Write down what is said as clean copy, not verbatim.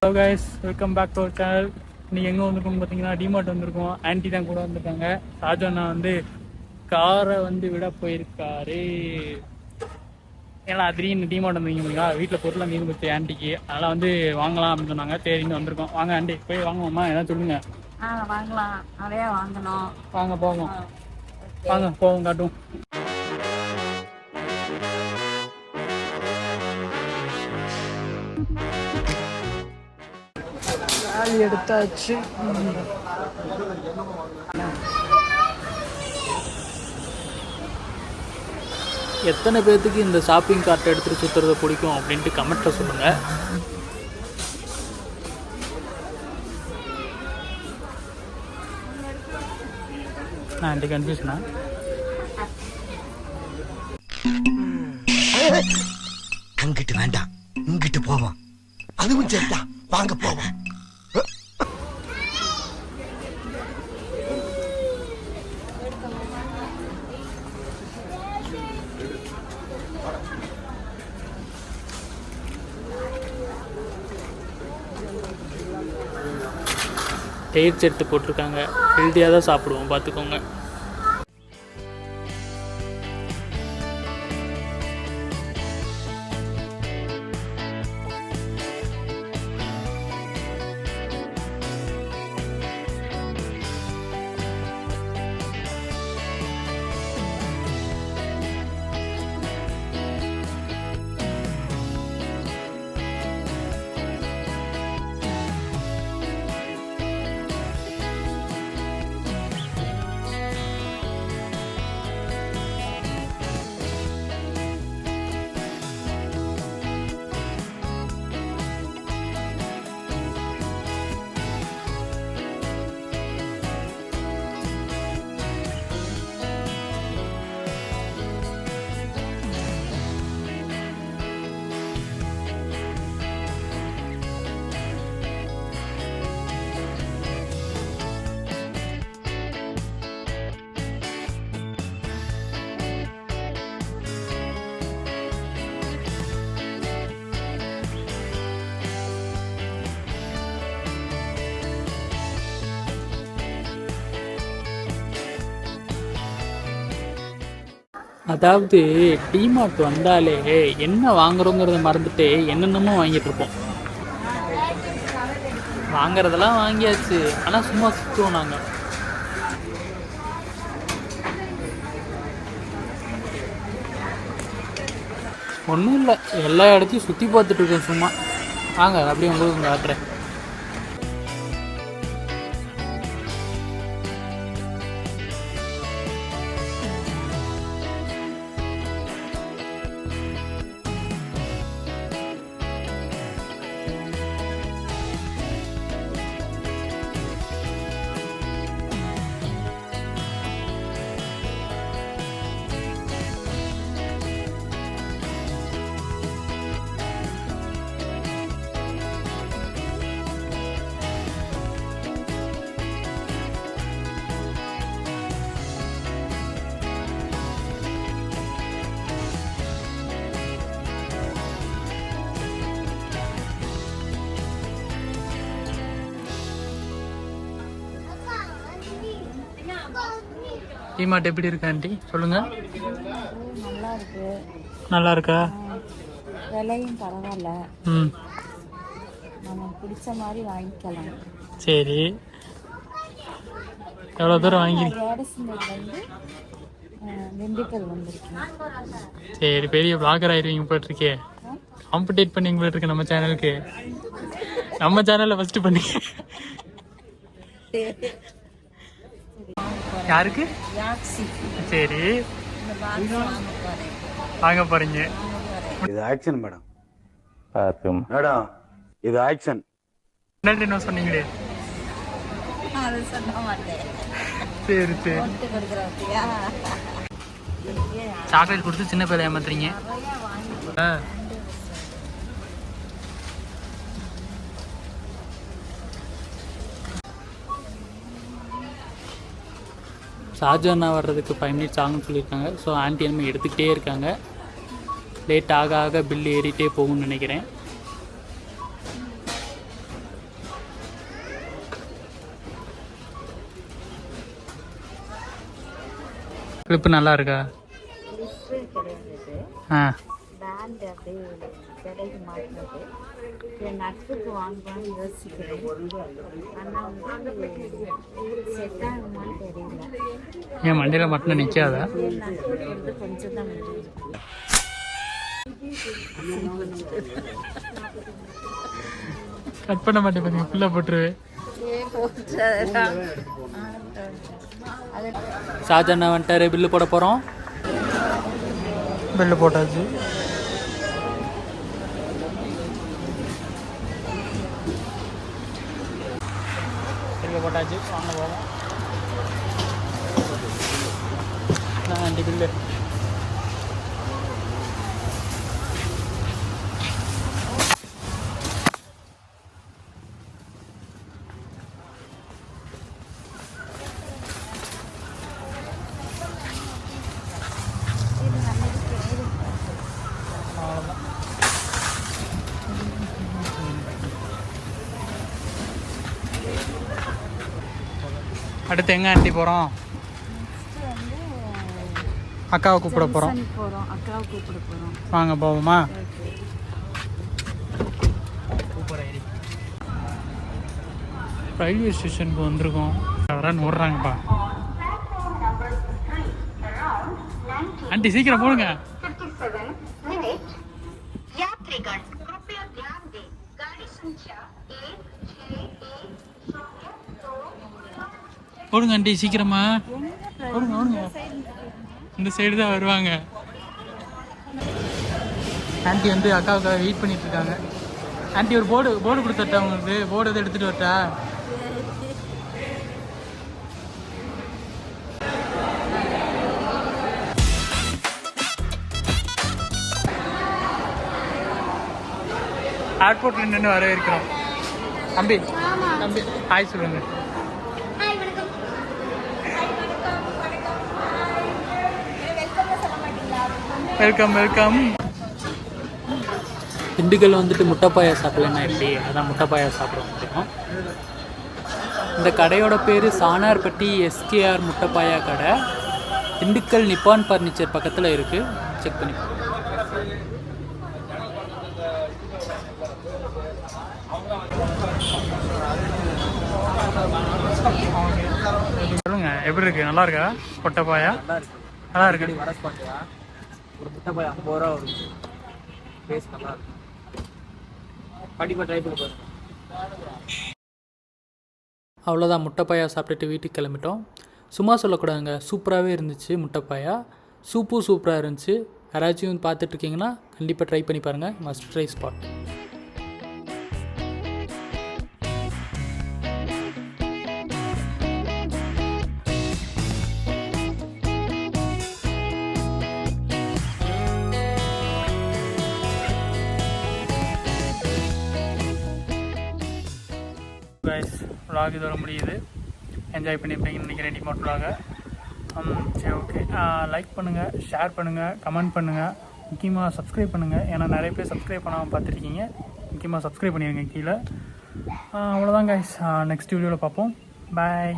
Hello guys, welcome back to our channel. இன்னைக்கு எங்கே வந்திருக்கோம் பார்த்தீங்கன்னா, டிமார்ட் வந்திருக்கோம். ஆன்ட்டி தான் கூட வந்திருக்காங்க. ராஜண்ணா வந்து காரை வந்து விட போயிருக்காரு. ஏன்னா திடீர்னு டிமார்ட் வந்தீங்களா, வீட்டில் பொருளாக மீன் போச்சு ஆன்ட்டிக்கு. அதெல்லாம் வந்து வாங்கலாம் அப்படின்னு சொன்னாங்க. சரின்னு வந்திருக்கோம். வாங்க ஆன்ட்டி, போய் வாங்குவோமா? ஏதாவது சொல்லுங்க. வாங்கலாம், நிறையா வாங்கணும். வாங்க போவோம். வாங்க போவோம், காட்டும். எடுத்தாச்சு. எத்தனை பேர்த்துக்கு இந்த ஷாப்பிங் கார்ட்டை எடுத்துகிட்டு சுற்றுறது பிடிக்கும் அப்படின்ட்டு கமெண்ட்டில் சொல்லுங்கள். நான் ஆண்டி கன்ஃபியூஷனா? அங்கிட்டு வேண்டாம், இங்கிட்டு போவோம். அதுவும் சரிதான், வாங்க போவோம். டேட்ஸ் எடுத்து போட்டிருக்காங்க. ஹெல்த்தியாக தான் சாப்பிடுவோம், பார்த்துக்கோங்க. அதாவது டிமார்ட் வந்தாலே என்ன வாங்குறோங்கிறத மறந்துட்டு என்னென்னமோ வாங்கிட்டு இருப்போம். வாங்குறதெல்லாம் வாங்கியாச்சு, ஆனால் சும்மா சுற்றுவோம் நாங்கள். ஒன்றும் இல்லை, எல்லா இடத்தையும் சுற்றி பார்த்துட்டு இருக்கோம் சும்மா. வாங்க அப்படியே உங்களுக்கு காட்டுறேன். டிமார்ட் எப்படி இருக்கு ஆண்டி, சொல்லுங்க. நல்லா இருக்கு. நல்லா இருக்கா? விலையும் பரவாயில்ல. நமக்கு பிடிச்ச மாதிரி வாங்கிக்கலாம். சரி, எவ்வளோ தூரம் வாங்கி? வந்து திண்டுக்கல் வந்திருக்கேன். சரி, பெரிய பிளாகர் ஆயிடுவீங்க போட்டு இருக்கே. காம்படேட் பண்ணிங்க போட்டு இருக்கு நம்ம சேனலுக்கு. நம்ம சேனலில் ஃபஸ்ட்டு பண்ணி. யாருக்கு? சரி, வாங்க போறீங்க. இது ஆக்ஷன் மேடம். மேடம் இது ஆக்ஷன். என்ன சொன்னீங்களே? அது சொல்ல மாட்டேன். சரி சரி. சாக்லேட் கொடுத்து சின்ன பேரை ஏமாத்துறீங்க. ஷாஜானா வர்றதுக்கு 5 மினிட்ஸ் ஆகும்னு சொல்லியிருக்காங்க. ஸோ ஆண்டி நம்ம எடுத்துக்கிட்டே இருக்காங்க. லேட் ஆக ஆக பில் ஏறிட்டே போகும்னு நினைக்கிறேன். கிளிப்பு நல்லா இருக்கா? லிஸ்ட்டு கிடையாது, ஆ பேண்ட் அப்படியே விலைக்கு மாட்டினது. இதை நட்புக்கு வாங்கலாம்னு யோசிக்கிறேன். ஆனால் வந்து செட் ஆகுமான்னு தெரியல. ஏன் மண்டியில் மட்டும் நிற்காதா? என் நட்புக்கு வந்து கொஞ்சம் தான் முடியும். கட் பண்ண மாட்டேன் பார்த்தீங்க, ஃபுல்லாக போட்டுருவேன். ஷாஜான் வந்துட்டாரு, பில்லு போட போகிறோம். பில்லு போட்டாச்சு. பில்லு போட்டாச்சு, வாங்க போகலாம். Aunty bill. அடுத்து எங்கே ஆண்டி போகிறோம்? அக்காவை கூப்பிட போகிறோம். அக்காவை கூப்பிட போகிறோம். வாங்க போவோமா? ரயில்வே ஸ்டேஷனுக்கு வந்திருக்கோம். யாரான்னு ஓடுறாங்கப்பா. ஆண்டி சீக்கிரம் போடுங்க. ஓடுங்க ஆண்டி சீக்கிரமா ஓடுங்க ஓடுங்க. இந்த சைடு தான் வருவாங்க. ஆண்டி வந்து அக்காவுக்காக வெயிட் பண்ணிட்டு இருக்காங்க. ஆண்டி ஒரு போர்டு கொடுத்துட்டா உங்களுக்கு? போர்டு எதை எடுத்துட்டு வரட்டா? ஏர்போர்ட்ல நின்று வரவேற்கிறோம். தம்பி தம்பி ஹாய் சொல்லுங்க. Welcome welcome. திண்டுக்கல் வந்துட்டு முட்டைப்பாயா சாப்பிடலன்னா எப்படி? அதான் முட்டைப்பாயா சாப்பிட முடியும். இந்த கடையோட பேர் சானார்பட்டி எஸ்கேஆர் முட்டைப்பாயா கடை. திண்டுக்கல் நிப்பான் ஃபர்னிச்சர் பக்கத்தில் இருக்குது. செக் பண்ணி சொல்லுங்க, எப்படி இருக்கு? நல்லா இருக்கா முட்டைப்பாயா? நல்லா இருக்கு. ஒரு முட்டைப்பாயா 50 ரூபா வரும். டேஸ்ட் நல்லா இருக்கும். கண்டிப்பாக ட்ரை பண்ணி பாருங்க. அவ்வளோதான், முட்டைப்பாயா சாப்பிட்டுட்டு வீட்டுக்கு கிளம்பிட்டோம். சும்மா சொல்லக்கூடாதுங்க, சூப்பராகவே இருந்துச்சு முட்டைப்பாயா. சூப்பராக இருந்துச்சு. யாராச்சும் பார்த்துட்ருக்கீங்கன்னா கண்டிப்பாக ட்ரை பண்ணி பாருங்கள். Must try spot. Guys, vlog இதோட முடியுது. என்ஜாய் பண்ணியிருப்பீங்கன்னு நினைக்கிறேன் டிமார்ட் vlog. சரி, ஓகே. லைக் பண்ணுங்கள், ஷேர் பண்ணுங்கள், கமெண்ட் பண்ணுங்கள், முக்கியமாக சப்ஸ்கிரைப் பண்ணுங்கள். ஏன்னா நிறைய பேர் சப்ஸ்கிரைப் பண்ணாமல் பார்த்துருக்கீங்க. முக்கியமாக சப்ஸ்கிரைப் பண்ணிடுங்க கீழே. அவ்வளோதான் கைஸ், நெக்ஸ்ட் வீடியோவில் பார்ப்போம். பாய்.